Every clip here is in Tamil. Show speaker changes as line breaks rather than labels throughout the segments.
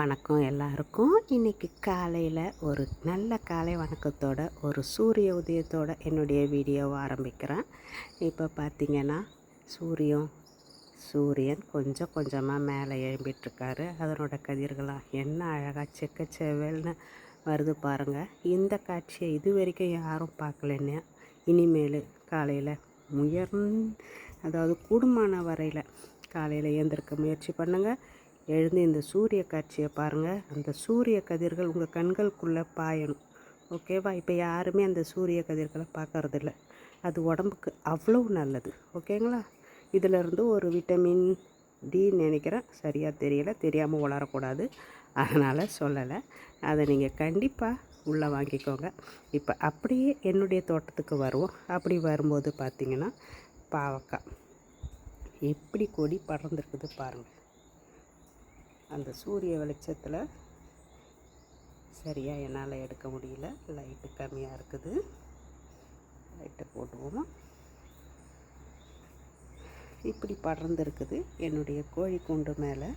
வணக்கம் எல்லாருக்கும். இன்றைக்கி காலையில் ஒரு நல்ல காலை வணக்கத்தோட ஒரு சூரிய உதயத்தோட என்னுடைய வீடியோவை ஆரம்பிக்கிறேன். இப்போ பார்த்திங்கன்னா சூரியன் கொஞ்சம் கொஞ்சமாக மேலே எழும்பிட்டுருக்காரு. அதனோட கதிர்களாக என்ன அழகாக செக்கச்செவல்னு வருது பாருங்கள். இந்த காட்சியை இது வரைக்கும் யாரும் பார்க்கலன்னு இனிமேல் காலையில் அதாவது கூடுமான வரையில் காலையில் எழுந்திருக்க முயற்சி பண்ணுங்கள். எழுந்து இந்த சூரிய காட்சியை பாருங்கள். அந்த சூரிய கதிர்கள் உங்கள் கண்களுக்குள்ளே பாயணும். ஓகேவா? இப்போ யாருமே அந்த சூரிய கதிர்களை பார்க்கறதில்ல. அது உடம்புக்கு அவ்வளோ நல்லது. ஓகேங்களா? இதிலேருந்து ஒரு விட்டமின் டி நினைக்கிறேன், சரியாக தெரியலை, தெரியாமல் வளரக்கூடாது, அதனால் சொல்லலை. அதை நீங்கள் கண்டிப்பாக உள்ளே வாங்கிக்கோங்க. இப்போ அப்படியே என்னுடைய தோட்டத்துக்கு வருவோம். அப்படி வரும்போது பார்த்திங்கன்னா பாவக்காய் எப்படி கொடி படர்ந்துருக்குது பாருங்கள். அந்த சூரிய வெளிச்சத்தில் சரியாக என்னால் எடுக்க முடியல, லைட்டு கம்மியாக இருக்குது. லைட்டை போட்டுவோமா. இப்படி படர்ந்துருக்குது. என்னுடைய கோழி கூண்டு மேலே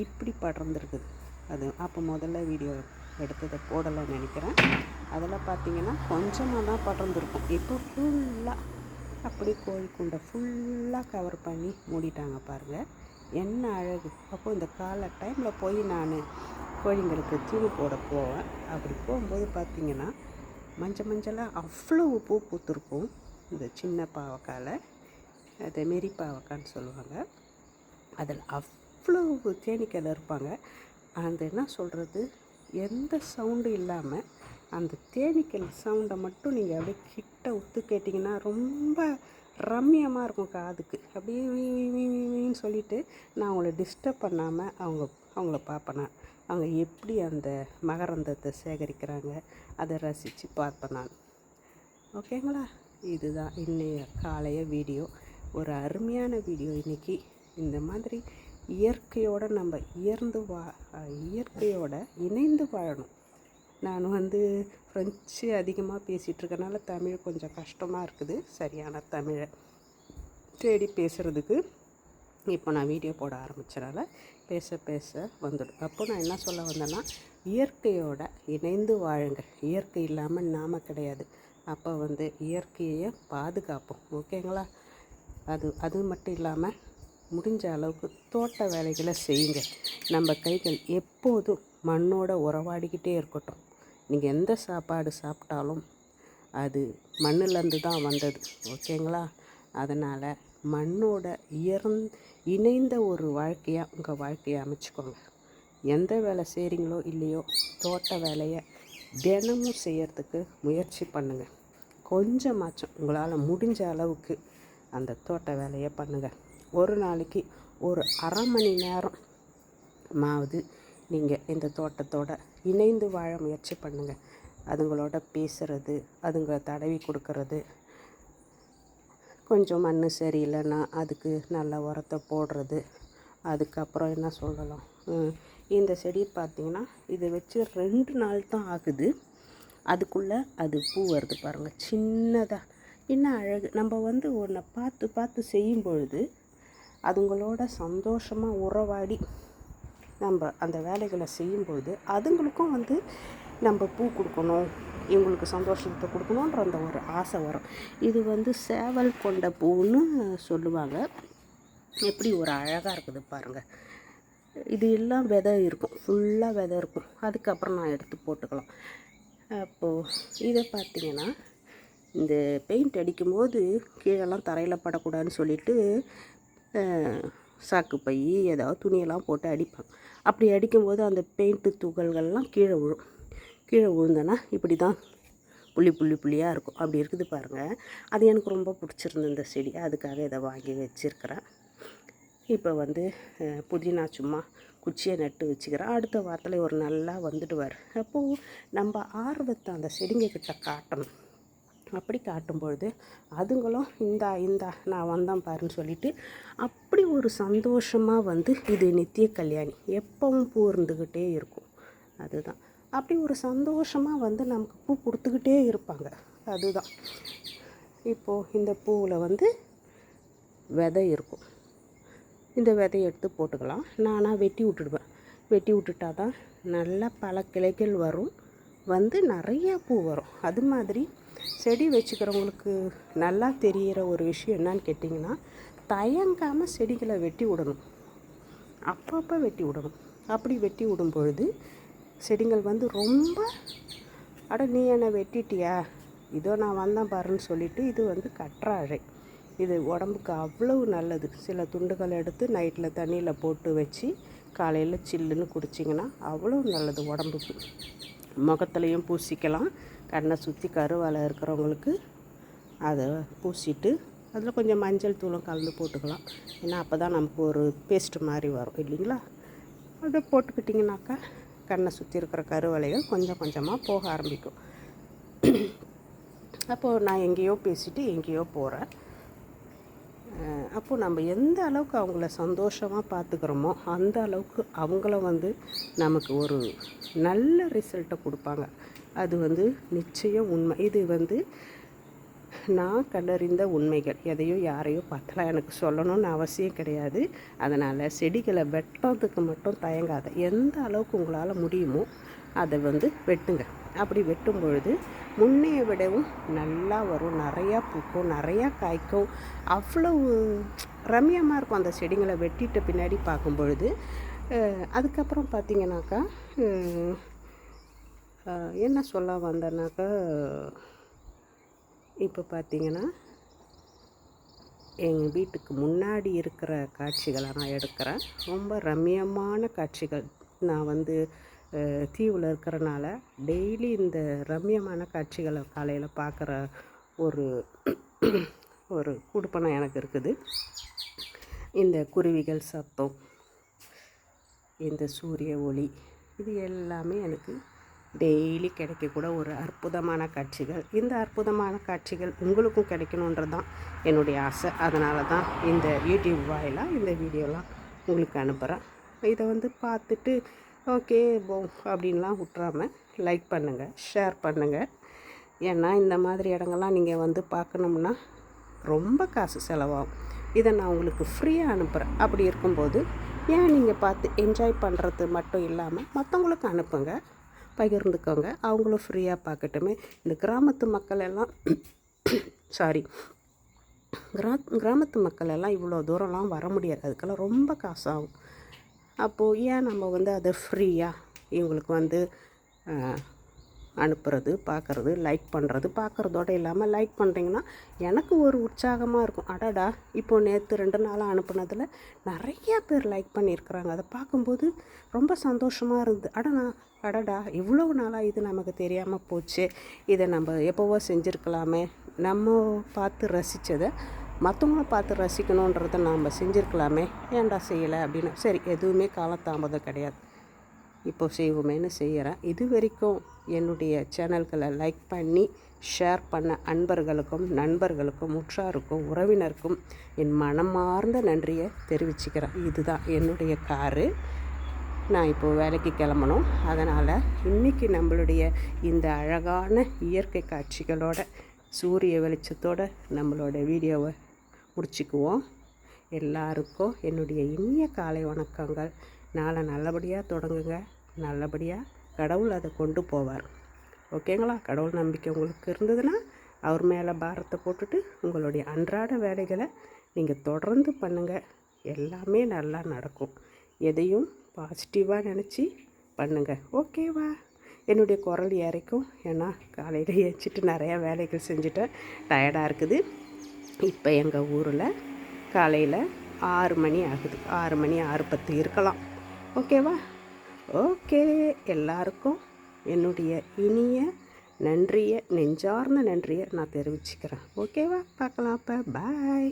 இப்படி படர்ந்துருக்குது. அது அப்போ முதல்ல வீடியோ எடுத்ததை போடலைன்னு நினைக்கிறேன். அதில் பார்த்திங்கன்னா கொஞ்சமாக தான் படர்ந்துருக்கும். இப்போ ஃபுல்லாக அப்படி கோழி கூண்டை ஃபுல்லாக கவர் பண்ணி மூடிட்டாங்க பாருங்கள். என்ன அழகு! அப்போது இந்த காலை டைமில் போய் நான் கோழிங்களுக்கு தீனி போட போவேன். அப்படி போகும்போது பார்த்திங்கன்னா மஞ்சளாக அவ்வளோ பூ பூத்துருக்கும். இந்த சின்ன பாவக்காயில் அதை மெரி பாவக்கான்னு சொல்லுவாங்க. அதில் அவ்வளோ தேனீக்கள் இருப்பாங்க. அந்த என்ன சொல்கிறது, எந்த சவுண்டு இல்லாமல் அந்த தேனீக்கள் சவுண்டை மட்டும் நீங்கள் அப்படியே கிட்ட ஒத்து கேட்டிங்கன்னா ரொம்ப ரம்மியமாக இருக்கும் காதுக்கு. அப்படியே வீன்னு சொல்லிவிட்டு நான் அவங்கள டிஸ்டர்ப் பண்ணாமல் அவங்கள பார்ப்பேன். அவங்க எப்படி அந்த மகரந்தத்தை சேகரிக்கிறாங்க அதை ரசித்து பார்ப்பேன் நான். ஓகேங்களா? இதுதான் இன்றைய காலைய வீடியோ. ஒரு அருமையான வீடியோ. இன்றைக்கி இந்த மாதிரி இயற்கையோடு நம்ம இயற்கையோடு இணைந்து வாழணும். நான் ஃப்ரெஞ்சு அதிகமாக பேசிகிட்ருக்கனால தமிழ் கொஞ்சம் கஷ்டமாக இருக்குது. சரியான தமிழை தேடி பேசுகிறதுக்கு இப்போ நான் வீடியோ போட ஆரம்பித்தனால பேச வந்துடும். அப்போ நான் என்ன சொல்ல வந்தேன்னா, இயற்கையோட இணைந்து வாழுங்க. இயற்கை இல்லாமல் நாம் கிடையாது. அப்போ இயற்கையை பாதுகாப்போம். ஓகேங்களா? அது மட்டும் இல்லாமல் முடிஞ்ச அளவுக்கு தோட்ட வேலைகளை செய்யுங்க. நம்ம கைகள் எப்போதும் மண்ணோட உறவாடிக்கிட்டே இருக்கட்டும். நீங்கள் எந்த சாப்பாடு சாப்பிட்டாலும் அது மண்ணிலேருந்து தான் வந்தது. ஓகேங்களா? அதனால் மண்ணோட இணைந்த ஒரு வாழ்க்கையாக உங்கள் வாழ்க்கையை அமைச்சிக்கோங்க. எந்த வேலை செய்கிறீங்களோ இல்லையோ, தோட்ட வேலையை தினமும் செய்கிறதுக்கு முயற்சி பண்ணுங்கள். கொஞ்சமாச்சும் உங்களால் முடிஞ்ச அளவுக்கு அந்த தோட்ட வேலையை பண்ணுங்கள். ஒரு நாளைக்கு ஒரு அரை மணி நேரமாவது நீங்கள் இந்த தோட்டத்தோட இணைந்து வாழ முயற்சி பண்ணுங்கள். அதுங்களோட பேசுகிறது, அதுங்களை தடவி கொடுக்கறது, கொஞ்சம் மண் சரியில்லைன்னா அதுக்கு நல்ல உரத்தை போடுறது. அதுக்கப்புறம் என்ன சொல்லலாம், இந்த செடி பார்த்திங்கன்னா இதை வச்சு 2 நாள் தான் ஆகுது. அதுக்குள்ளே அது பூ வருது பாருங்கள், சின்னதாக. என்ன அழகு! நம்ம ஒன்றை பார்த்து செய்யும் பொழுது அதுங்களோட சந்தோஷமாக உறவாடி நம்ம அந்த வேலைகளை செய்யும்போது அதுங்களுக்கும் நம்ம பூ கொடுக்கணும், இவங்களுக்கு சந்தோஷத்தை கொடுக்கணுன்ற அந்த ஒரு ஆசை வரும். இது சேவல் கொண்ட பூன்னு சொல்லுவாங்க. எப்படி ஒரு அழகாக இருக்குது பாருங்கள். இது எல்லாம் விதை இருக்கும், ஃபுல்லாக விதை இருக்கும். அதுக்கப்புறம் நான் எடுத்து போட்டுக்கலாம். அப்போது இதை பார்த்திங்கன்னா இந்த பெயிண்ட் அடிக்கும்போது கீழெல்லாம் தரையில் படக்கூடாதுன்னு சொல்லிவிட்டு சாக்கு பை ஏதாவது துணியெல்லாம் போட்டு அடிப்பாங்க. அப்படி அடிக்கும்போது அந்த பெயிண்ட்டு துகள்கள்லாம் கீழே விழுந்தனா இப்படி தான் புள்ளியாக இருக்கும். அப்படி இருக்குது பாருங்கள். அது எனக்கு ரொம்ப பிடிச்சிருந்து இந்த செடி. அதுக்காக இதை வாங்கி வச்சுருக்கிறேன். இப்போ புதினா சும்மா குச்சியை நட்டு வச்சுக்கிறேன். அடுத்த வாரத்தில் ஒரு நல்லா வந்துடுவார். அப்போது நம்ம ஆர்வத்தை அந்த செடிங்கக்கிட்ட காட்டணும். அப்படி காட்டும்பொழுது அதுங்களும் இந்தா நான் வந்தேன் பாருன்னு சொல்லிவிட்டு அப்படி ஒரு சந்தோஷமாக இது நித்திய கல்யாணி, எப்பவும் பூ இருந்துக்கிட்டே இருக்கும். அதுதான் அப்படி ஒரு சந்தோஷமாக நமக்கு பூ கொடுத்துக்கிட்டே இருப்பாங்க. அதுதான். இப்போது இந்த பூவில் விதை இருக்கும். இந்த விதையை எடுத்து போட்டுக்கலாம். நானாக வெட்டி விட்டுடுவேன். வெட்டி விட்டுட்டா தான் நல்லா பல கிளைகள் வரும், வந்து நிறையா பூ வரும். அது மாதிரி செடி வச்சுக்கிறவங்களுக்கு நல்லா தெரிகிற ஒரு விஷயம் என்னன்னு கேட்டிங்கன்னா, தயங்காமல் செடிகளை வெட்டி விடணும். அப்பப்போ வெட்டி விடணும். அப்படி வெட்டி விடும் பொழுது செடிகள் வந்து ரொம்ப நீ என்னை வெட்டிட்டியா, இதோ நான் வந்தேன் பாருன்னு சொல்லிவிட்டு, இது வந்து கற்றாழை. இது உடம்புக்கு அவ்வளவு நல்லது. சில துண்டுகளை எடுத்து நைட்டில் தண்ணியில் போட்டு வச்சு காலையில் சில்லுன்னு குடிச்சிங்கன்னா அவ்வளோ நல்லது உடம்புக்கு. முகத்துலையும் பூசிக்கலாம். கண்ணை சுற்றி கருவாலை இருக்கிறவங்களுக்கு அதை பூசிட்டு அதில் கொஞ்சம் மஞ்சள் தூளும் கலந்து போட்டுக்கலாம். ஏன்னா அப்போ தான் நமக்கு ஒரு பேஸ்ட்டு மாதிரி வரும் இல்லைங்களா. அதை போட்டுக்கிட்டிங்கனாக்கா கண்ணை சுற்றி இருக்கிற கருவலைகள் கொஞ்சம் கொஞ்சமாக போக ஆரம்பிக்கும். அப்போது நான் எங்கேயோ பேசிட்டு எங்கேயோ போகிறேன். அப்போது நம்ம எந்த அளவுக்கு அவங்கள சந்தோஷமாக பார்த்துக்கிறோமோ அந்த அளவுக்கு அவங்கள வந்து நமக்கு ஒரு நல்ல ரிசல்ட்டை கொடுப்பாங்க. அது வந்து நிச்சயம் உண்மை. இது வந்து நான் கண்டறிந்த உண்மைகள். எதையோ யாரையோ பார்த்தலாம் எனக்கு சொல்லணும்னு அவசியம் கிடையாது. அதனால் செடிகளை வெட்டுறதுக்கு மட்டும் தயங்காத. எந்த அளவுக்கு உங்களால் முடியுமோ அதை வந்து வெட்டுங்க. அப்படி வெட்டும் பொழுது முன்னைய விடவும் நல்லா வரும், நிறையா பூக்கும், நிறையா காய்க்கும். அவ்வளவு ரம்யமாக இருக்கும் அந்த செடிகளை வெட்டிட்ட பின்னாடி பார்க்கும் பொழுது. அதுக்கப்புறம் பார்த்திங்கனாக்கா என்ன சொல்ல வந்தேன்னாக்கா, இப்போ பார்த்திங்கன்னா எங்கள் வீட்டுக்கு முன்னாடி இருக்கிற காட்சிகளை நான் எடுக்கிறேன். ரொம்ப ரம்யமான காட்சிகள். நான் வந்து தீவில் இருக்கிறனால டெய்லி இந்த ரம்யமான காட்சிகளை காலையில் பார்க்குற ஒரு ஒரு குடுப்பனம் எனக்கு இருக்குது. இந்த குருவிகள் சத்தம், இந்த சூரிய ஒளி, இது எல்லாமே எனக்கு டெய்லி கிடைக்கக்கூட ஒரு அற்புதமான காட்சிகள். இந்த அற்புதமான காட்சிகள் உங்களுக்கும் கிடைக்கணுன்றது தான் என்னுடைய ஆசை. அதனால தான் இந்த யூடியூப் வாயிலாக இந்த வீடியோலாம் உங்களுக்கு அனுப்புகிறேன். இதை வந்து பார்த்துட்டு ஓகே அப்படின்லாம் விட்றாமல் லைக் பண்ணுங்கள், ஷேர் பண்ணுங்கள். ஏன்னா இந்த மாதிரி இடங்கள்லாம் நீங்கள் வந்து பார்க்கணும்னா ரொம்ப காசு செலவாகும். இதை நான் உங்களுக்கு ஃப்ரீயாக அனுப்புகிறேன். அப்படி இருக்கும்போது ஏன் நீங்கள் பார்த்து என்ஜாய் பண்ணுறது மட்டும் இல்லாமல் மற்றவங்களுக்கு அனுப்புங்க, பகிர்ந்துக்கோங்க. அவங்களும் ஃப்ரீயாக பார்க்கட்டுமே. இந்த கிராமத்து மக்கள் எல்லாம் கிராமத்து மக்கள் எல்லாம் இவ்வளோ தூரம்லாம் வர முடியாது. அதுக்கெல்லாம் ரொம்ப காசாகும். அப்போது ஏன் நம்ம வந்து அதை ஃப்ரீயாக இவங்களுக்கு வந்து அனுப்புறது, பார்க்குறது, லைக் பண்ணுறது, பார்க்குறதோடு இல்லாமல் லைக் பண்ணுறீங்கன்னா எனக்கு ஒரு உற்சாகமாக இருக்கும். அடடா, இப்போது நேற்று 2 நாளாக அனுப்புனதில் நிறையா பேர் லைக் பண்ணியிருக்கிறாங்க. அதை பார்க்கும்போது ரொம்ப சந்தோஷமாக இருந்தது. அடடா, இவ்வளோ நாளாக இது நமக்கு தெரியாமல் போச்சு, இதை நம்ம எப்போவோ செஞ்சுருக்கலாமே, நம்ம பார்த்து ரசித்ததை மற்றவங்கள பார்த்து ரசிக்கணுன்றதை நாம் செஞ்சுருக்கலாமே, ஏன்டா செய்யலை அப்படின்னு. சரி, எதுவுமே காலதாமதம் கிடையாது, இப்போ செய்வோமேன்னு செய்கிறேன். இது வரைக்கும் என்னுடைய சேனல்களை லைக் பண்ணி ஷேர் பண்ண அன்பர்களுக்கும் நண்பர்களுக்கும் உற்றாருக்கும் உறவினருக்கும் என் மனமார்ந்த நன்றியை தெரிவிச்சுக்கிறேன். இதுதான் என்னுடைய காரு. நான் இப்போது வேலைக்கு கிளம்பணும். அதனால் இன்றைக்கி நம்மளுடைய இந்த அழகான இயற்கை காட்சிகளோட சூரிய வெளிச்சத்தோடு நம்மளோட வீடியோவை முடிச்சுக்குவோம். எல்லாருக்கும் என்னுடைய இனிய காலை வணக்கங்கள். நாளை நல்லபடியாக தொடங்குங்க. நல்லபடியாக கடவுள் அதை கொண்டு போவார். ஓகேங்களா? கடவுள் நம்பிக்கை உங்களுக்கு இருந்ததுன்னா அவர் மேலே பாரத்தை போட்டுட்டு உங்களுடைய அன்றாட வேலைகளை நீங்கள் தொடர்ந்து பண்ணுங்கள். எல்லாமே நல்லா நடக்கும். எதையும் பாசிட்டிவாக நினச்சி பண்ணுங்கள். ஓகேவா? என்னுடைய குரல் இறைக்கும். ஏன்னா காலையில் ஏச்சிட்டு நிறையா வேலைகள் செஞ்சுட்டேன், டயர்டாக இருக்குது. இப்போ எங்கள் ஊரில் காலையில் 6 மணி ஆகுது. 6 மணி 6:10 இருக்கலாம். ஓகேவா? ஓகே, எல்லாருக்கும் என்னுடைய இனிய நன்றியை, நெஞ்சார்ந்த நன்றியை நான் தெரிவிச்சுக்கிறேன். ஓகேவா? பார்க்கலாம். அப்போ பாய்.